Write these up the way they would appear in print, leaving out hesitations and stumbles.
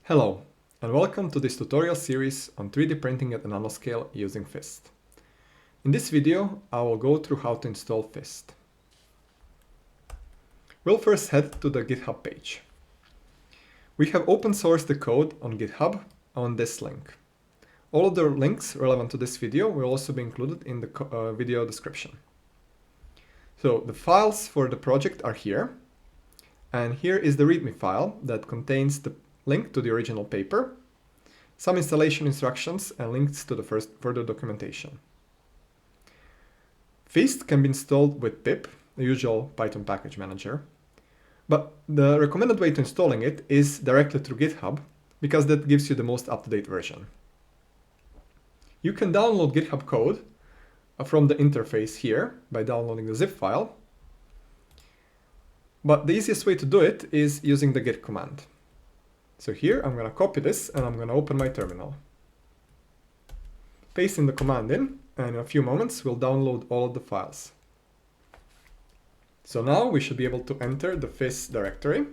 Hello, and welcome to this tutorial series on 3D printing at the nanoscale using f3ast. In this video, I will go through how to install f3ast. We'll first head to the GitHub page. We have open sourced the code on GitHub on this link. All of the links relevant to this video will also be included in the video description. So the files for the project are here, and here is the README file that contains the link to the original paper, some installation instructions, and links to the further documentation. f3ast can be installed with pip, the usual Python package manager, but the recommended way to installing it is directly through GitHub, because that gives you the most up-to-date version. You can download GitHub code from the interface here by downloading the zip file, but the easiest way to do it is using the git command. So here I'm going to copy this and I'm going to open my terminal. Pasting the command in, and in a few moments we'll download all of the files. So now we should be able to enter the f3ast directory,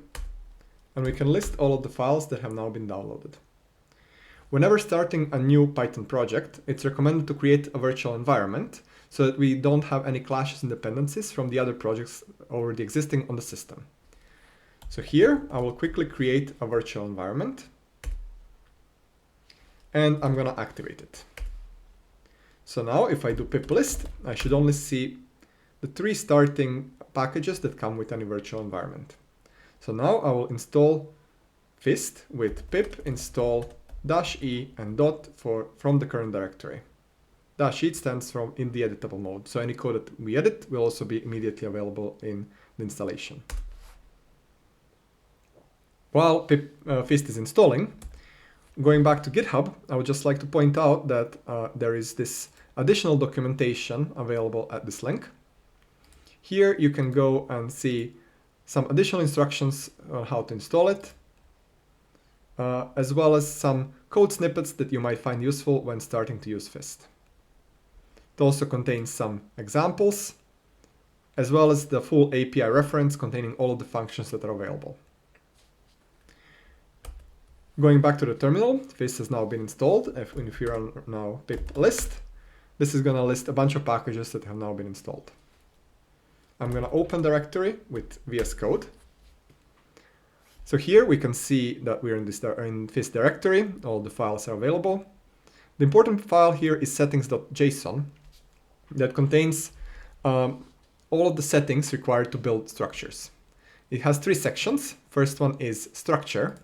and we can list all of the files that have now been downloaded. Whenever starting a new Python project, it's recommended to create a virtual environment so that we don't have any clashes and dependencies from the other projects already existing on the system. So here I will quickly create a virtual environment, and I'm going to activate it. So now if I do pip list, I should only see the 3 starting packages that come with any virtual environment. So now I will install f3ast with pip install -e and dot from the current directory. -e stands for in the editable mode, so any code that we edit will also be immediately available in the installation. While f3ast is installing, going back to GitHub, I would just like to point out that there is this additional documentation available at this link. Here you can go and see some additional instructions on how to install it, as well as some code snippets that you might find useful when starting to use f3ast. It also contains some examples, as well as the full API reference containing all of the functions that are available. Going back to the terminal, f3ast has now been installed. If we run now pip list, this is going to list a bunch of packages that have now been installed. I'm going to open directory with VS Code. So here we can see that we're in f3ast directory. All the files are available. The important file here is settings.json that contains all of the settings required to build structures. It has 3 sections. First one is structure,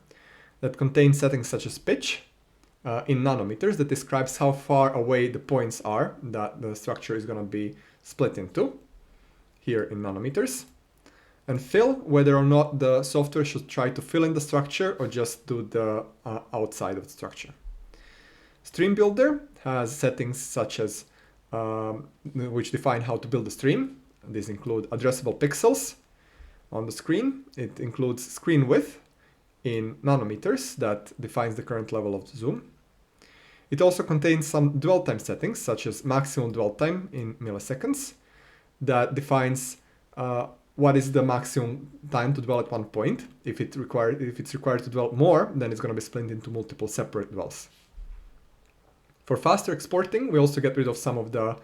that contains settings such as pitch in nanometers that describes how far away the points are that the structure is going to be split into, here in nanometers. And fill, whether or not the software should try to fill in the structure or just do the outside of the structure. Stream builder has settings such as which define how to build a stream. These include addressable pixels on the screen. It includes screen width in nanometers that defines the current level of zoom. It also contains some dwell time settings, such as maximum dwell time in milliseconds, that defines what is the maximum time to dwell at one point. If it's required to dwell more, then it's going to be split into multiple separate dwells. For faster exporting, we also get rid of some of the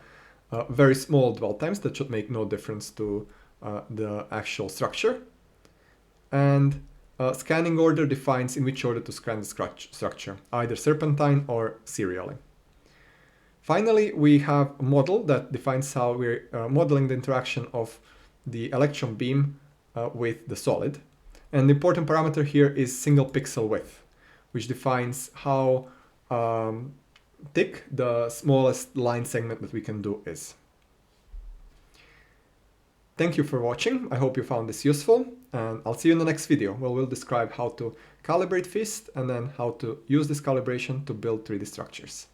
very small dwell times that should make no difference to the actual structure. And scanning order defines in which order to scan the structure, either serpentine or serially. Finally, we have a model that defines how we're modeling the interaction of the electron beam with the solid. And the important parameter here is single pixel width, which defines how thick the smallest line segment that we can do is. Thank you for watching. I hope you found this useful, and I'll see you in the next video where we'll describe how to calibrate f3ast and then how to use this calibration to build 3D structures.